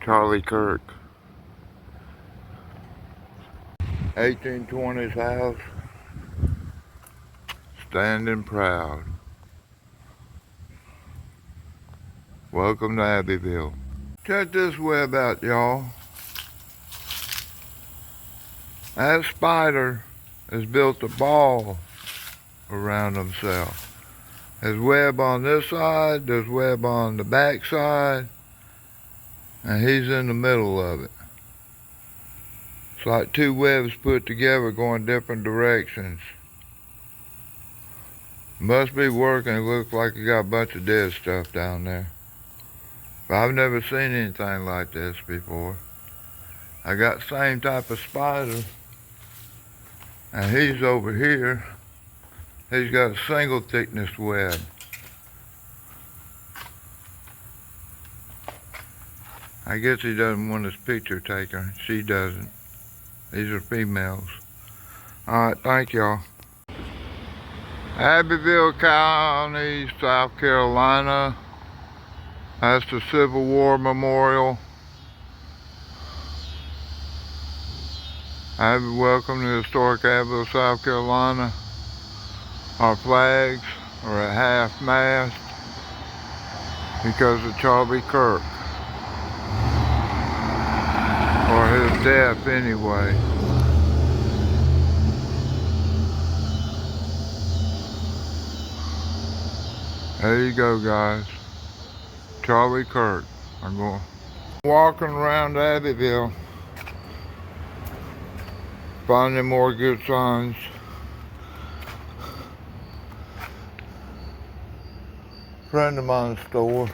Charlie Kirk. 1820s house, standing proud. Welcome to Abbeville. Check this web out, y'all. That spider has built a ball around himself. There's web on this side, there's web on the back side, and he's in the middle of it. It's like two webs put together going different directions. Must be working. It looks like you got a bunch of dead stuff down there. But I've never seen anything like this before. I got the same type of spider, and he's over here. He's got a single thickness web. I guess he doesn't want his picture taken. She doesn't. These are females. Alright, thank y'all. Abbeville County, South Carolina. That's the Civil War Memorial. Welcome to historic Abbeville, South Carolina. Our flags are at half mast because of Charlie Kirk. Or his death anyway. There you go, guys. Charlie Kirk. I'm going walking around Abbeville, finding more good signs. Friend of mine's store.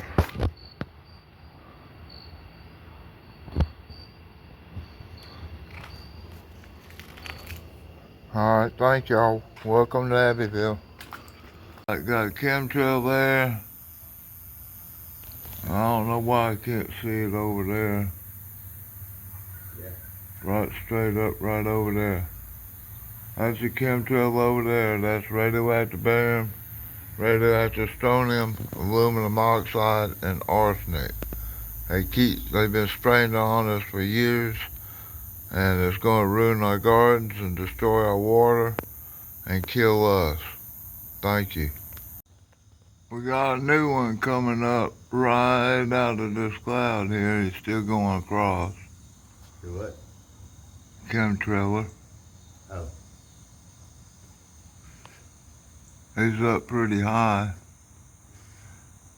Alright, thank y'all. Welcome to Abbeville. I got a chemtrail there. I don't know why I can't see it over there. Yeah. Right straight up, right over there. That's the chemtrail over there. That's radioactive barium, radioactive strontium, aluminum oxide, and arsenic. They've been spraying it on us for years, and it's going to ruin our gardens and destroy our water and kill us. Thank you. We got a new one coming up right out of this cloud here. He's still going across. Do what? Chemtrailer. Oh. He's up pretty high.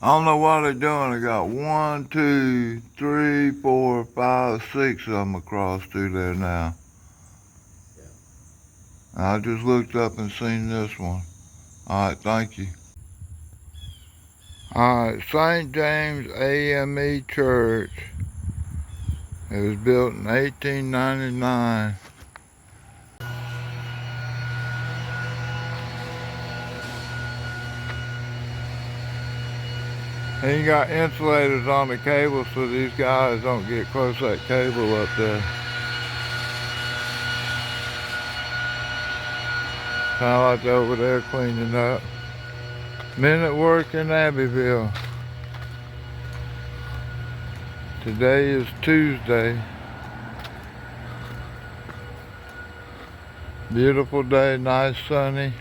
I don't know what they're doing. They got 1, 2, 3, 4, 5, 6 of them across through there now. Yeah. I just looked up and seen this one. Alright, thank you. Alright, St. James AME Church. It was built in 1899. And you got insulators on the cable so these guys don't get close to that cable up there. Kind of like over there cleaning up. Men at work in Abbeville. Today is Tuesday. Beautiful day, nice sunny.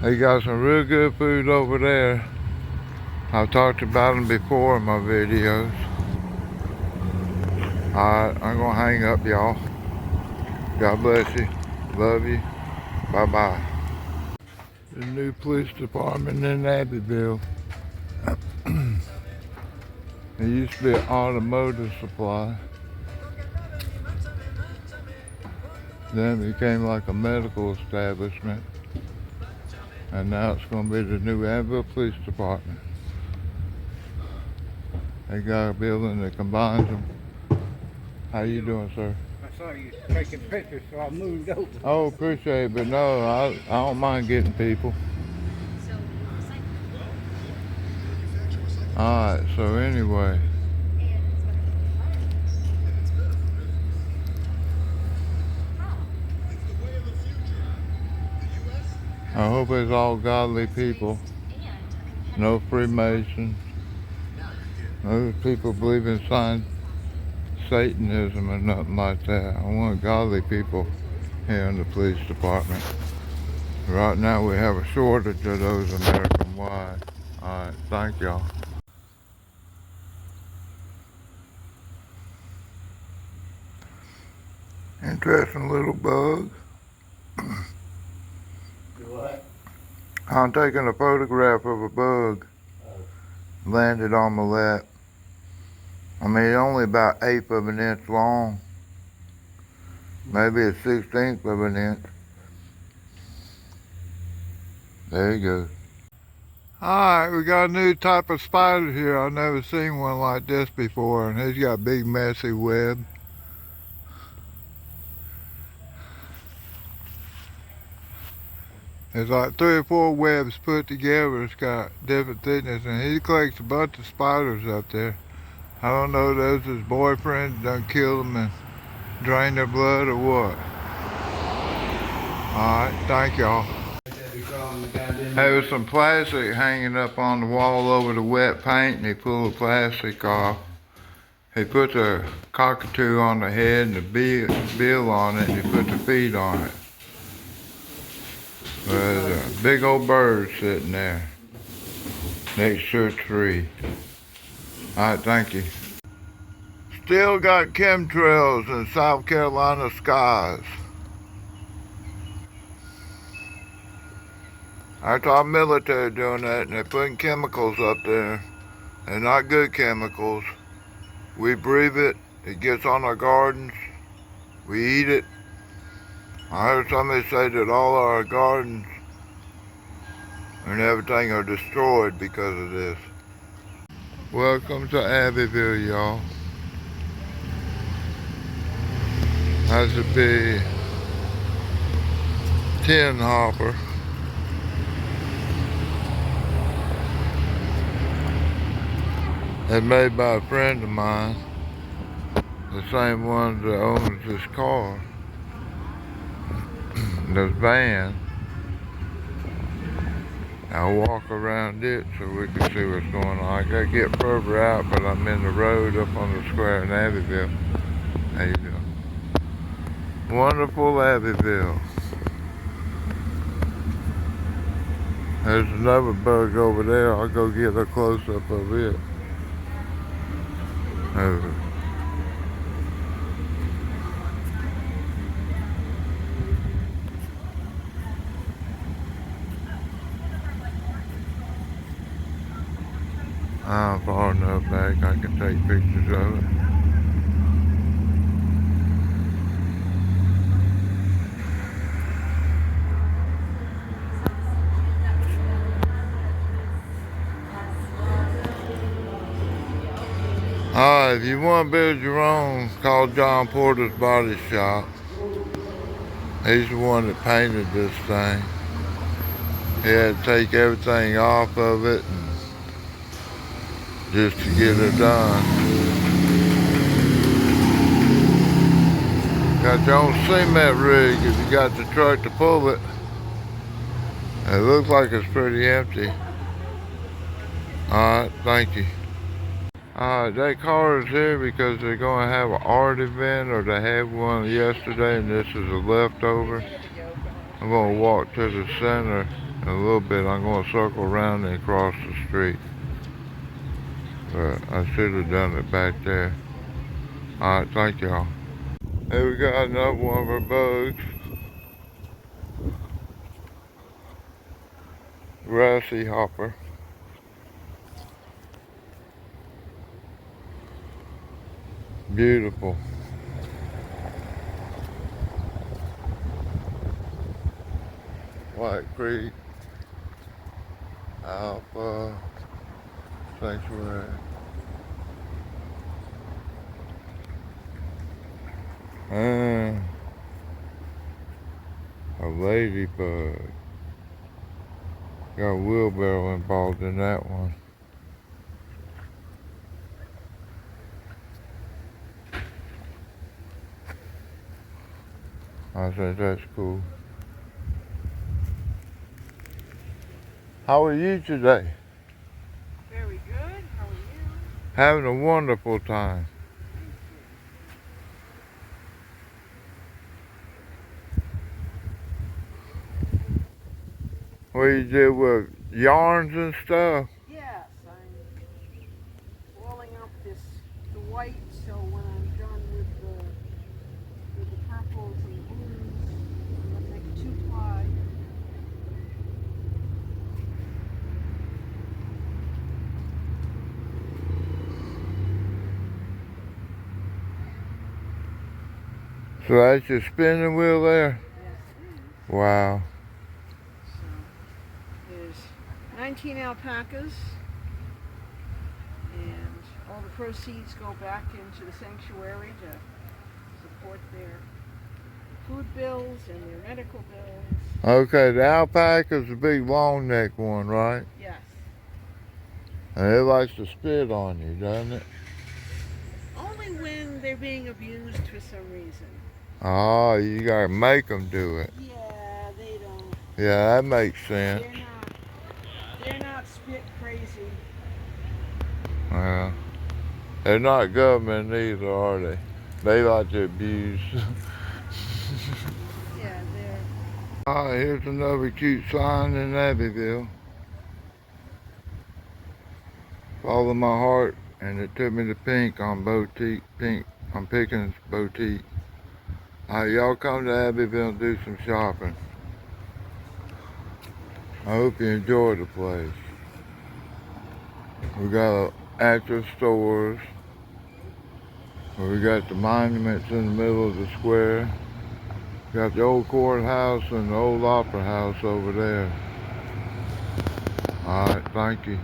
They got some real good food over there. I've talked about them before in my videos. Alright, I'm gonna hang up, y'all. God bless you. Love you. Bye-bye. The new police department in Abbeville. It used to be an automotive supply. Then it became like a medical establishment. And now it's going to be the new Abbeville Police Department. They got a building that combines them. How you doing, sir? I saw you taking pictures, so I moved over. Oh, appreciate it, but no, I don't mind getting people. Alright, so anyway. I hope it's all godly people. No Freemasons. Those people believe in Satanism or nothing like that. I want godly people here in the police department. Right now we have a shortage of those American-wide. Alright, thank y'all. Interesting little bug. Do what? I'm taking a photograph of a bug. Landed on my lap. I mean, it's only about 1/8 of an inch long. Maybe a 1/16 of an inch. There you go. Alright, we got a new type of spider here. I've never seen one like this before, and he's got a big messy web. There's like 3 or 4 webs put together. It's got different thickness, and he collects a bunch of spiders up there. I don't know if those his boyfriend done killed them and drained their blood or what. Alright, thank y'all. There was some plastic hanging up on the wall over the wet paint, and he pulled the plastic off. He put the cockatoo on the head and the bill on it, and he put the feet on it. There's a big old bird sitting there next to a tree. Alright, thank you. Still got chemtrails in South Carolina skies. That's our military doing that, and they're putting chemicals up there. They're not good chemicals. We breathe it, it gets on our gardens, we eat it. I heard somebody say that all our gardens and everything are destroyed because of this. Welcome to Abbeville, y'all. That's a big tin hopper. It's made by a friend of mine, the same one that owns this car, this van. I'll walk around it so we can see what's going on. I gotta get further out, but I'm in the road up on the square in Abbeville. There you go. Wonderful Abbeville. There's another bug over there. I'll go get a close-up of it. Over. I'm far enough back I can take pictures of it. Alright, if you want to build your own, call John Porter's Body Shop. He's the one that painted this thing. He had to take everything off of it and just to get it done. Got your own cement rig if you got the truck to pull it. It looks like it's pretty empty. Alright, thank you. Alright, that car is here because they're going to have an art event, or they had one yesterday, and this is a leftover. I'm going to walk to the center in a little bit. I'm going to circle around and cross the street. But I should have done it back there. Alright, thank y'all. Here we got another one of our bugs. Grassy hopper. Beautiful. White Creek Alpha Sanctuary. And a ladybug. Got a wheelbarrow involved in that one. I think that's cool. How are you today? Very good. How are you? Having a wonderful time. What you do with yarns and stuff? Yes, I'm rolling up the white, so when I'm done with the purples and the blues, I'm gonna make a 2-ply. So that's your spinning wheel there? Yes, it is. Wow. So there's 19 alpacas, and all the proceeds go back into the sanctuary to support their food bills and their medical bills. Okay, the alpaca's the big long neck one, right? Yes. And it likes to spit on you, doesn't it? Only when they're being abused for some reason. Oh, you gotta make them do it. Yeah, they don't. Yeah, that makes sense. They're not spit crazy. Well, they're not government either, are they? They like to abuse. Yeah, they're. Alright, here's another cute sign in Abbeville. Follow my heart, and it took me to pink on boutique. Pink on Pickens Boutique. Alright, y'all come to Abbeville and do some shopping. I hope you enjoy the place. We got active stores. We got the monuments in the middle of the square. Got the old courthouse and the old opera house over there. Alright, thank you.